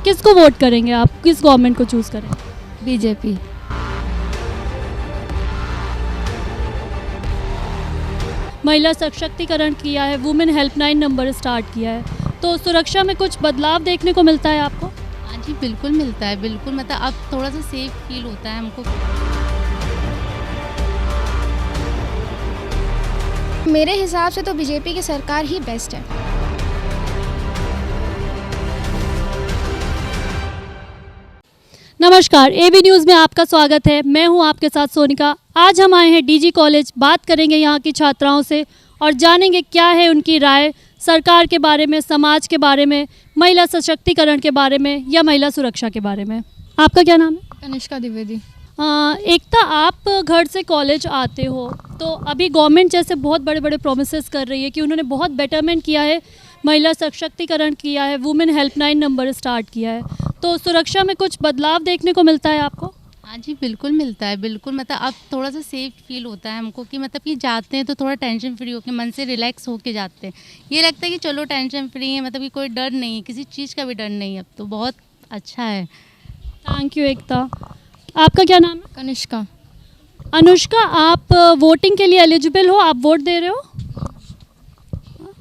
किसको वोट करेंगे आप, किस गवर्नमेंट को चूज़ करेंगे? बीजेपी। महिला सशक्तिकरण किया है, वुमेन हेल्पलाइन नंबर स्टार्ट किया है, तो सुरक्षा में कुछ बदलाव देखने को मिलता है आपको? हाँ जी, बिल्कुल मिलता है, बिल्कुल। मतलब अब थोड़ा सा सेफ फील होता है हमको। मेरे हिसाब से तो बीजेपी की सरकार ही बेस्ट है। नमस्कार, एबी न्यूज़ में आपका स्वागत है। मैं हूं आपके साथ सोनिका। आज हम आए हैं डीजी कॉलेज, बात करेंगे यहां की छात्राओं से और जानेंगे क्या है उनकी राय सरकार के बारे में, समाज के बारे में, महिला सशक्तिकरण के बारे में या महिला सुरक्षा के बारे में। आपका क्या नाम है? कनिष्का द्विवेदी। एकता, आप घर से कॉलेज आते हो तो अभी गवर्नमेंट जैसे बहुत बड़े बड़े प्रोमिसेस कर रही है कि उन्होंने बहुत बेटरमेंट किया है, महिला सशक्तिकरण किया है, वुमेन हेल्पलाइन नंबर स्टार्ट किया है, तो सुरक्षा में कुछ बदलाव देखने को मिलता है आपको? हाँ जी, बिल्कुल मिलता है, बिल्कुल। मतलब अब थोड़ा सा सेफ फील होता है हमको कि मतलब कि जाते हैं तो थोड़ा टेंशन फ्री होकर, मन से रिलैक्स होके जाते हैं। ये लगता है कि चलो टेंशन फ्री है, मतलब कि कोई डर नहीं है, किसी चीज़ का भी डर नहीं है। अब तो बहुत अच्छा है। थैंक यू एकता। आपका क्या नाम है? कनिष्का। अनुष्का, आप वोटिंग के लिए एलिजिबल हो, आप वोट दे रहे हो?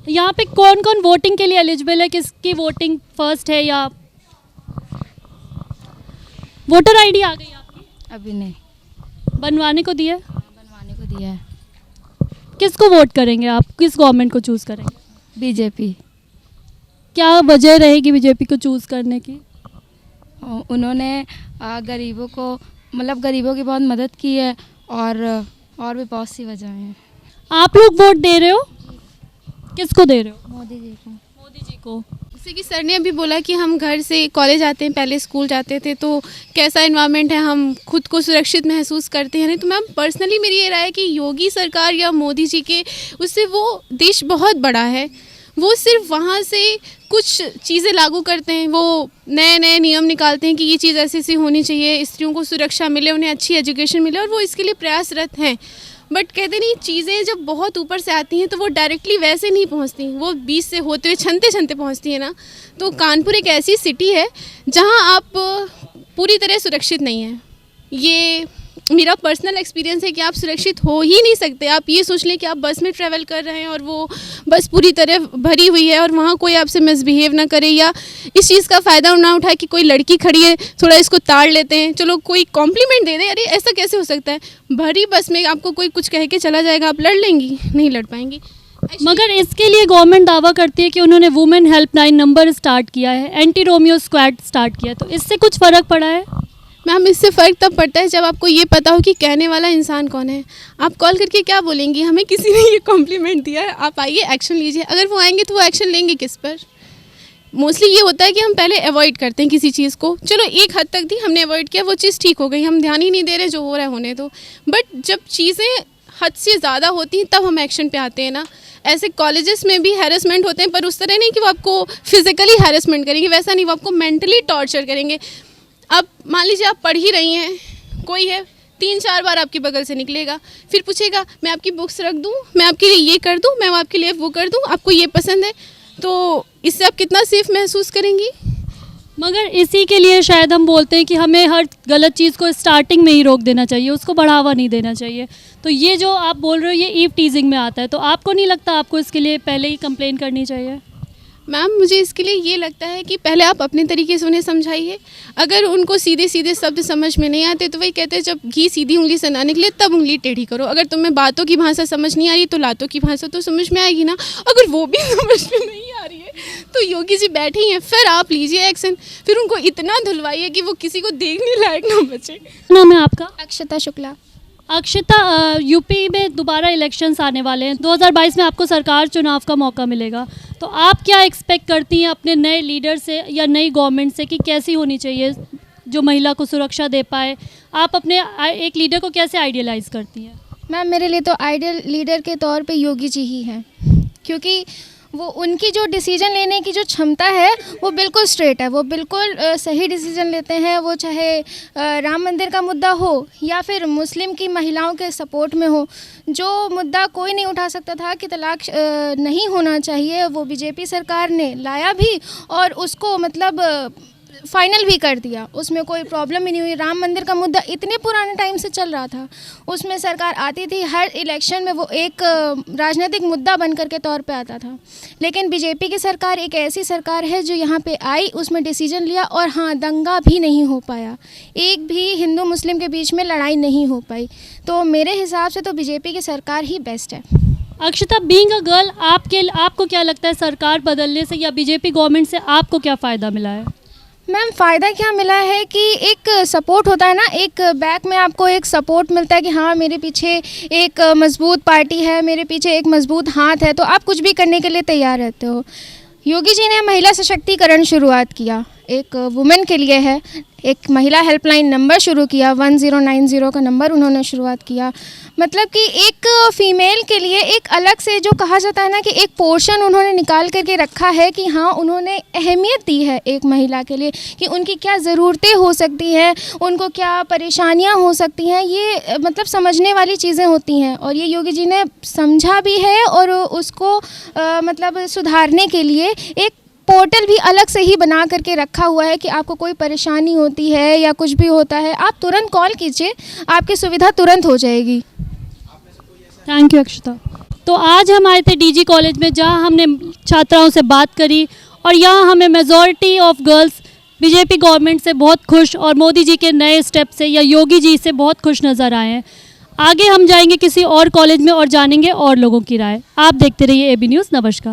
यहाँ पे कौन कौन वोटिंग के लिए एलिजिबल है, किसकी वोटिंग फर्स्ट है या वोटर आईडी आ गई आपकी? अभी नहीं। बनवाने को दिया है? बनवाने को दिया है। किसको वोट करेंगे आप, किस गवर्नमेंट को चूज़ करेंगे? बीजेपी। क्या वजह रहेगी बीजेपी को चूज़ करने की? उन्होंने गरीबों को, मतलब गरीबों की बहुत मदद की है और भी बहुत सी वजह हैं। आप लोग वोट दे रहे हो, किसको दे रहे हो? मोदी जी को। मोदी जी को। जैसे कि सर ने अभी बोला कि हम घर से कॉलेज आते हैं, पहले स्कूल जाते थे तो कैसा एनवायरनमेंट है, हम खुद को सुरक्षित महसूस करते हैं। नहीं तो मैम पर्सनली मेरी ये राय है कि योगी सरकार या मोदी जी के उससे वो देश बहुत बड़ा है। वो सिर्फ वहाँ से कुछ चीज़ें लागू करते हैं, वो नए नए नियम निकालते हैं कि ये चीज़ ऐसी ऐसी होनी चाहिए, स्त्रियों को सुरक्षा मिले, उन्हें अच्छी एजुकेशन मिले, और वो इसके लिए प्रयासरत हैं। बट कहते नहीं, चीज़ें जब बहुत ऊपर से आती हैं तो वो डायरेक्टली वैसे नहीं पहुंचती, वो बीच से होते हुए छनते छनते पहुंचती है ना। तो कानपुर एक ऐसी सिटी है जहां आप पूरी तरह सुरक्षित नहीं हैं। ये मेरा पर्सनल एक्सपीरियंस है कि आप सुरक्षित हो ही नहीं सकते। आप ये सोच लें कि आप बस में ट्रैवल कर रहे हैं और वो बस पूरी तरह भरी हुई है और वहाँ कोई आपसे मिसबिहेव ना करे, या इस चीज़ का फ़ायदा ना उठाए कि कोई लड़की खड़ी है, थोड़ा इसको ताड़ लेते हैं, चलो कोई कॉम्प्लीमेंट दे दे। अरे ऐसा कैसे हो सकता है? भरी बस में आपको कोई कुछ कह के चला जाएगा, आप लड़ लेंगी? नहीं लड़ पाएंगी। मगर इसके लिए गवर्नमेंट दावा करती है कि उन्होंने वुमेन हेल्पलाइन नंबर स्टार्ट किया है, एंटी रोमियो स्क्वाड स्टार्ट किया है, तो इससे कुछ फ़र्क पड़ा है? मैम इससे फ़र्क तब पड़ता है जब आपको ये पता हो कि कहने वाला इंसान कौन है। आप कॉल करके क्या बोलेंगी, हमें किसी ने ये कॉम्प्लीमेंट दिया है, आप आइए एक्शन लीजिए। अगर वो आएंगे तो वो एक्शन लेंगे किस पर? मोस्टली ये होता है कि हम पहले अवॉइड करते हैं किसी चीज़ को। चलो एक हद तक थी, हमने अवॉइड किया, वो चीज़ ठीक हो गई, हम ध्यान ही नहीं दे रहे, जो हो रहा है होने दो। बट जब चीज़ें हद से ज़्यादा होती हैं तब हम एक्शन पे आते हैं ना। ऐसे कॉलेजेस में भी हैरेसमेंट होते हैं, पर उस तरह नहीं कि वो आपको फिजिकली हैरेसमेंट करेंगे, वैसा नहीं, वो आपको मेंटली टॉर्चर करेंगे। अब मान लीजिए आप पढ़ ही रही हैं, कोई है 3-4 बार आपकी बगल से निकलेगा, फिर पूछेगा मैं आपकी बुक्स रख दूं, मैं आपके लिए ये कर दूं, मैं आपके लिए वो कर दूं, आपको ये पसंद है, तो इससे आप कितना सेफ महसूस करेंगी? मगर इसी के लिए शायद हम बोलते हैं कि हमें हर गलत चीज़ को स्टार्टिंग में ही रोक देना चाहिए, उसको बढ़ावा नहीं देना चाहिए। तो ये जो आप बोल रहे हो ये ईव टीजिंग में आता है, तो आपको नहीं लगता आपको इसके लिए पहले ही कंप्लेन करनी चाहिए? मैम मुझे इसके लिए ये लगता है कि पहले आप अपने तरीके से उन्हें समझाइए। अगर उनको सीधे सीधे शब्द समझ में नहीं आते तो वही कहते हैं जब घी सीधी उंगली से ना निकले तब उंगली टेढ़ी करो। अगर तुम्हें बातों की भाषा समझ नहीं आ रही तो लातों की भाषा तो समझ में आएगी ना। अगर वो भी समझ में नहीं आ रही है तो योगी जी बैठे ही हैं, फिर आप लीजिए एक्शन, फिर उनको इतना धुलवाइए कि वो किसी को देखने लायक ना बचे। नाम है आपका? अक्षता शुक्ला। अक्षिता, यूपी में दोबारा इलेक्शंस आने वाले हैं, 2022 में आपको सरकार चुनाव का मौका मिलेगा, तो आप क्या एक्सपेक्ट करती हैं अपने नए लीडर से या नई गवर्नमेंट से कि कैसी होनी चाहिए जो महिला को सुरक्षा दे पाए? आप अपने एक लीडर को कैसे आइडियलाइज करती हैं? मैम मेरे लिए तो आइडियल लीडर के तौर पे योगी जी ही हैं, क्योंकि वो उनकी जो डिसीजन लेने की जो क्षमता है वो बिल्कुल स्ट्रेट है, वो बिल्कुल सही डिसीजन लेते हैं। वो चाहे राम मंदिर का मुद्दा हो या फिर मुस्लिम की महिलाओं के सपोर्ट में हो, जो मुद्दा कोई नहीं उठा सकता था कि तलाक नहीं होना चाहिए, वो बीजेपी सरकार ने लाया भी और उसको मतलब फाइनल भी कर दिया, उसमें कोई प्रॉब्लम ही नहीं हुई। राम मंदिर का मुद्दा इतने पुराने टाइम से चल रहा था, उसमें सरकार आती थी, हर इलेक्शन में वो एक राजनीतिक मुद्दा बन कर के तौर पे आता था। लेकिन बीजेपी की सरकार एक ऐसी सरकार है जो यहाँ पे आई, उसमें डिसीजन लिया, और हाँ, दंगा भी नहीं हो पाया, एक भी हिंदू मुस्लिम के बीच में लड़ाई नहीं हो पाई। तो मेरे हिसाब से तो बीजेपी की सरकार ही बेस्ट है। अक्षता, बीइंग अ गर्ल, आपको क्या लगता है सरकार बदलने से या बीजेपी गवर्नमेंट से आपको क्या फ़ायदा मिला है? मैम, फ़ायदा क्या मिला है कि एक सपोर्ट होता है ना, एक बैक में आपको एक सपोर्ट मिलता है कि हाँ, मेरे पीछे एक मजबूत पार्टी है, मेरे पीछे एक मजबूत हाथ है, तो आप कुछ भी करने के लिए तैयार रहते हो। योगी जी ने महिला सशक्तिकरण शुरुआत किया, एक वुमेन के लिए है, एक महिला हेल्पलाइन नंबर शुरू किया, 1090 का नंबर उन्होंने शुरुआत किया। मतलब कि एक फ़ीमेल के लिए एक अलग से जो कहा जाता है ना कि एक पोर्शन उन्होंने निकाल करके रखा है कि हाँ, उन्होंने अहमियत दी है एक महिला के लिए कि उनकी क्या ज़रूरतें हो सकती हैं, उनको क्या परेशानियां हो सकती हैं, ये मतलब समझने वाली चीज़ें होती हैं। और ये योगी जी ने समझा भी है, और उसको मतलब सुधारने के लिए एक पोर्टल भी अलग से ही बना करके रखा हुआ है कि आपको कोई परेशानी होती है या कुछ भी होता है, आप तुरंत कॉल कीजिए, आपकी सुविधा तुरंत हो जाएगी। थैंक यू अक्षता। तो आज हम आए थे डीजी कॉलेज में, जहां हमने छात्राओं से बात करी, और यहाँ हमें majority of girls BJP government से बहुत खुश और मोदी जी के नए स्टेप से या योगी जी से बहुत खुश नज़र आए हैं। आगे हम जाएंगे किसी और कॉलेज में और जानेंगे और लोगों की राय। आप देखते रहिए AB न्यूज़। नमस्कार।